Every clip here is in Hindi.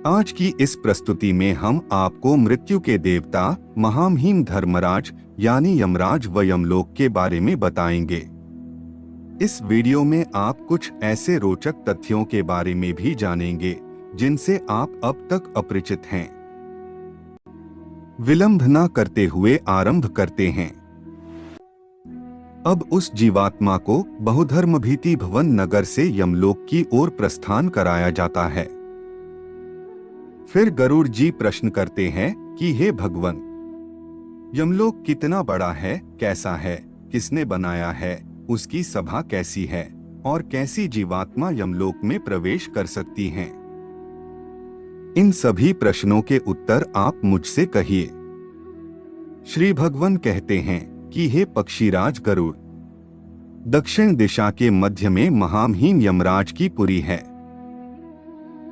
आज की इस प्रस्तुति में हम आपको मृत्यु के देवता महामहिम धर्मराज यानी यमराज व यमलोक के बारे में बताएंगे। इस वीडियो में आप कुछ ऐसे रोचक तथ्यों के बारे में भी जानेंगे जिनसे आप अब तक अपरिचित हैं। विलंब न करते हुए आरंभ करते हैं। अब उस जीवात्मा को बहुधर्मभीति भवन नगर से यमलोक की ओर प्रस्थान कराया जाता है। फिर गरुड़ जी प्रश्न करते हैं कि हे भगवन, यमलोक कितना बड़ा है, कैसा है, किसने बनाया है, उसकी सभा कैसी है और कैसी जीवात्मा यमलोक में प्रवेश कर सकती हैं? इन सभी प्रश्नों के उत्तर आप मुझसे कहिए। श्री भगवान कहते हैं कि हे पक्षीराज गरुड़, दक्षिण दिशा के मध्य में महामहिम यमराज की पुरी है।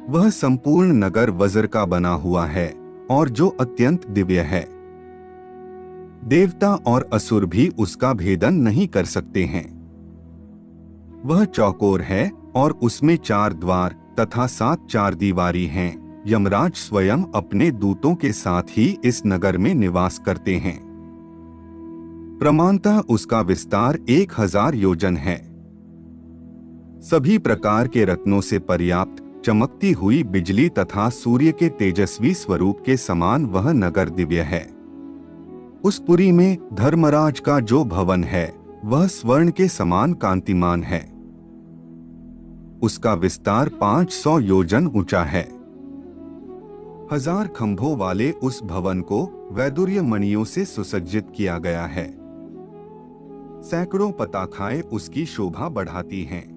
वह संपूर्ण नगर वज्र का बना हुआ है और जो अत्यंत दिव्य है। देवता और असुर भी उसका भेदन नहीं कर सकते हैं। वह चौकोर है और उसमें 4 द्वार तथा 7 चारदीवारी हैं। यमराज स्वयं अपने दूतों के साथ ही इस नगर में निवास करते हैं। प्रमाणतः उसका विस्तार 1000 योजन है। सभी प्रकार के रत्नों से पर्याप्त चमकती हुई बिजली तथा सूर्य के तेजस्वी स्वरूप के समान वह नगर दिव्य है। उस पुरी में धर्मराज का जो भवन है वह स्वर्ण के समान कांतिमान है। उसका विस्तार 500 योजन ऊंचा है। 1000 खंभों वाले उस भवन को वैदुर्य मणियों से सुसज्जित किया गया है। सैकड़ों पताखाएं उसकी शोभा बढ़ाती हैं।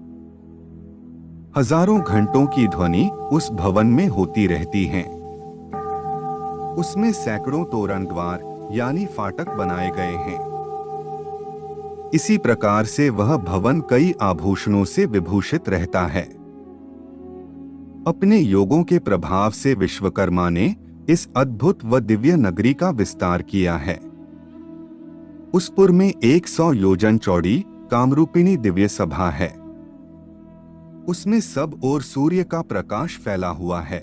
हजारों घंटों की ध्वनि उस भवन में होती रहती है। उसमें सैकड़ों तोरण द्वार यानी फाटक बनाए गए हैं। इसी प्रकार से वह भवन कई आभूषणों से विभूषित रहता है। अपने योगों के प्रभाव से विश्वकर्मा ने इस अद्भुत व दिव्य नगरी का विस्तार किया है। उस पुर में 100 योजन चौड़ी कामरूपिणी दिव्य सभा है। उसमें सब ओर सूर्य का प्रकाश फैला हुआ है।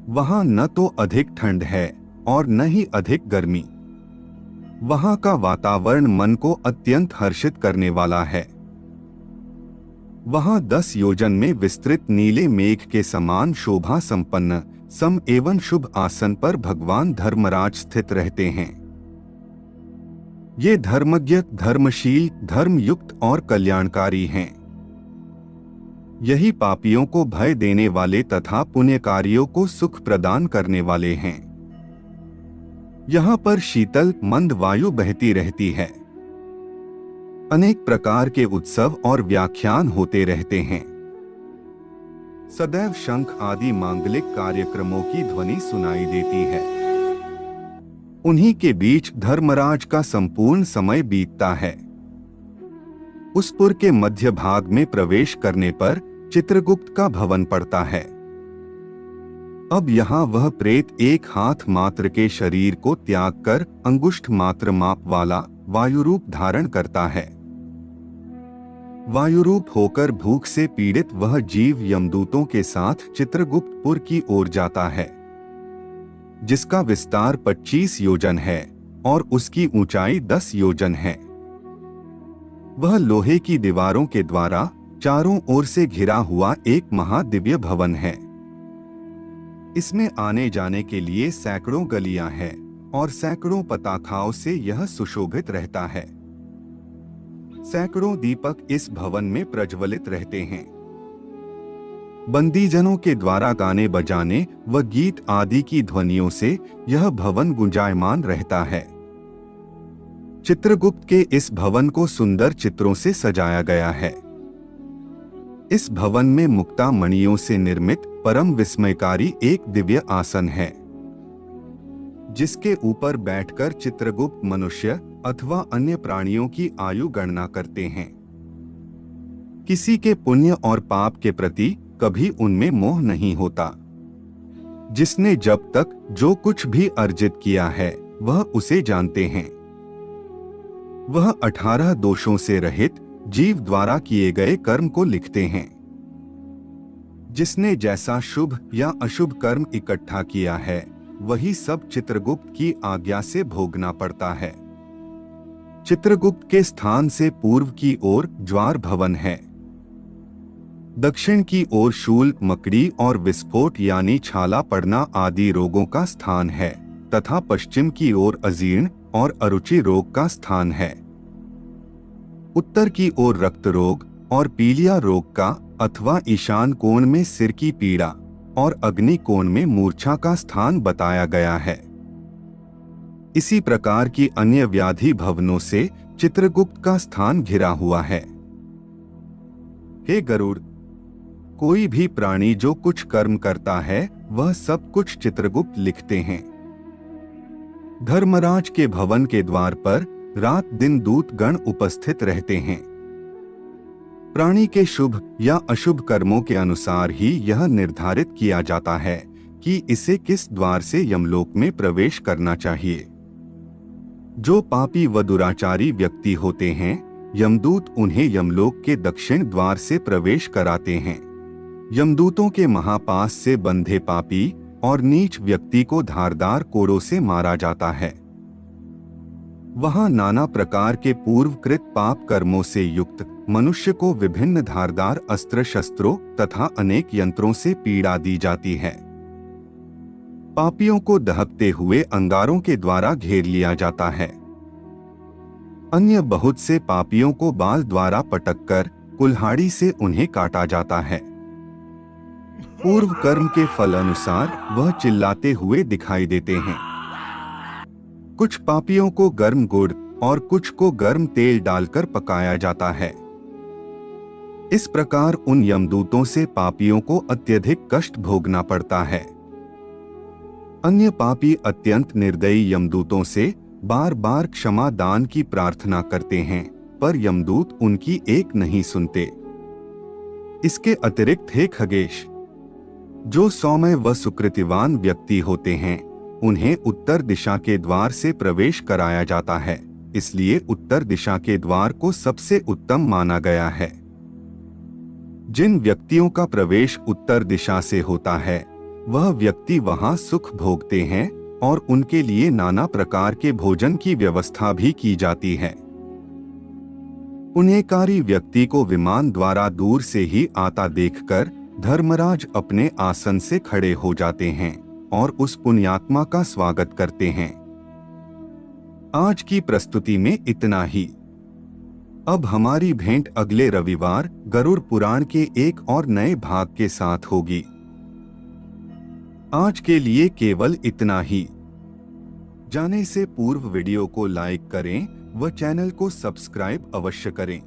वहां न तो अधिक ठंड है और न ही अधिक गर्मी। वहां का वातावरण मन को अत्यंत हर्षित करने वाला है। वहां 10 योजन में विस्तृत नीले मेघ के समान शोभा संपन्न सम एवं शुभ आसन पर भगवान धर्मराज स्थित रहते हैं। ये धर्मज्ञ, धर्मशील, धर्मयुक्त और कल्याणकारी हैं। यही पापियों को भय देने वाले तथा पुण्यकारियों को सुख प्रदान करने वाले हैं। यहाँ पर शीतल मंद वायु बहती रहती है। अनेक प्रकार के उत्सव और व्याख्यान होते रहते हैं। सदैव शंख आदि मांगलिक कार्यक्रमों की ध्वनि सुनाई देती है। उन्हीं के बीच धर्मराज का संपूर्ण समय बीतता है। उस पुर के मध्य भाग में प्रवेश करने पर चित्रगुप्त का भवन पड़ता है। अब यहाँ वह प्रेत एक हाथ मात्र के शरीर को त्याग कर अंगुष्ठ मात्र माप वाला वायुरूप धारण करता है। वायुरूप होकर भूख से पीड़ित वह जीव यमदूतों के साथ चित्रगुप्तपुर की ओर जाता है, जिसका विस्तार 25 योजन है और उसकी ऊंचाई 10 योजन है। वह लोहे की दीवारों के द्वारा चारों ओर से घिरा हुआ एक महादिव्य भवन है। इसमें आने जाने के लिए सैकड़ों गलियां हैं और सैकड़ों पताखाओं से यह सुशोभित रहता है। सैकड़ों दीपक इस भवन में प्रज्वलित रहते हैं। बंदीजनों के द्वारा गाने बजाने व गीत आदि की ध्वनियों से यह भवन गुंजायमान रहता है। चित्रगुप्त के इस भवन को सुंदर चित्रों से सजाया गया है। इस भवन में मुक्ता मणियों से निर्मित परम विस्मयकारी एक दिव्य आसन है, जिसके ऊपर बैठकर चित्रगुप्त मनुष्य अथवा अन्य प्राणियों की आयु गणना करते हैं। किसी के पुण्य और पाप के प्रति कभी उनमें मोह नहीं होता। जिसने जब तक जो कुछ भी अर्जित किया है वह उसे जानते हैं। वह 18 दोषों से रहित जीव द्वारा किए गए कर्म को लिखते हैं। जिसने जैसा शुभ या अशुभ कर्म इकट्ठा किया है वही सब चित्रगुप्त की आज्ञा से भोगना पड़ता है। चित्रगुप्त के स्थान से पूर्व की ओर ज्वार भवन है, दक्षिण की ओर शूल, मकड़ी और विस्फोट यानी छाला पड़ना आदि रोगों का स्थान है तथा पश्चिम की ओर अजीर्ण और अरुचि रोग का स्थान है। उत्तर की ओर रक्त रोग और पीलिया रोग का अथवा ईशान कोण में सिर की पीड़ा और अग्नि कोण में मूर्छा का स्थान बताया गया है। इसी प्रकार की अन्य व्याधि भवनों से चित्रगुप्त का स्थान घिरा हुआ है। हे गरुड़, कोई भी प्राणी जो कुछ कर्म करता है वह सब कुछ चित्रगुप्त लिखते हैं। धर्मराज के भवन के द्वार पर रात दिन दूत गण उपस्थित रहते हैं। प्राणी के शुभ या अशुभ कर्मों के अनुसार ही यह निर्धारित किया जाता है कि इसे किस द्वार से यमलोक में प्रवेश करना चाहिए। जो पापी व दुराचारी व्यक्ति होते हैं, यमदूत उन्हें यमलोक के दक्षिण द्वार से प्रवेश कराते हैं। यमदूतों के महापास से बंधे पापी और नीच व्यक्ति को धारदार कोड़ों से मारा जाता है। वहां नाना प्रकार के पूर्वकृत पाप कर्मों से युक्त मनुष्य को विभिन्न धारदार अस्त्र शस्त्रों तथा अनेक यंत्रों से पीड़ा दी जाती है। पापियों को दहकते हुए अंगारों के द्वारा घेर लिया जाता है। अन्य बहुत से पापियों को बाल द्वारा पटककर कुल्हाड़ी से उन्हें काटा जाता है। पूर्व कर्म के फल अनुसार वह चिल्लाते हुए दिखाई देते हैं। कुछ पापियों को गर्म गुड़ और कुछ को गर्म तेल डालकर पकाया जाता है। इस प्रकार उन यमदूतों से पापियों को अत्यधिक कष्ट भोगना पड़ता है। अन्य पापी अत्यंत निर्दयी यमदूतों से बार बार क्षमा दान की प्रार्थना करते हैं, पर यमदूत उनकी एक नहीं सुनते। इसके अतिरिक्त हे खगेश, जो सौम्य व सुकृतिवान व्यक्ति होते हैं उन्हें उत्तर दिशा के द्वार से प्रवेश कराया जाता है, इसलिए उत्तर दिशा के द्वार को सबसे उत्तम माना गया है। जिन व्यक्तियों का प्रवेश उत्तर दिशा से होता है वह व्यक्ति वहां सुख भोगते हैं और उनके लिए नाना प्रकार के भोजन की व्यवस्था भी की जाती है। पुण्यकारी व्यक्ति को विमान द्वारा दूर से ही आता देखकर धर्मराज अपने आसन से खड़े हो जाते हैं और उस पुण्यात्मा का स्वागत करते हैं। आज की प्रस्तुति में इतना ही। अब हमारी भेंट अगले रविवार गरुड़ पुराण के एक और नए भाग के साथ होगी। आज के लिए केवल इतना ही। जाने से पूर्व वीडियो को लाइक करें व चैनल को सब्सक्राइब अवश्य करें।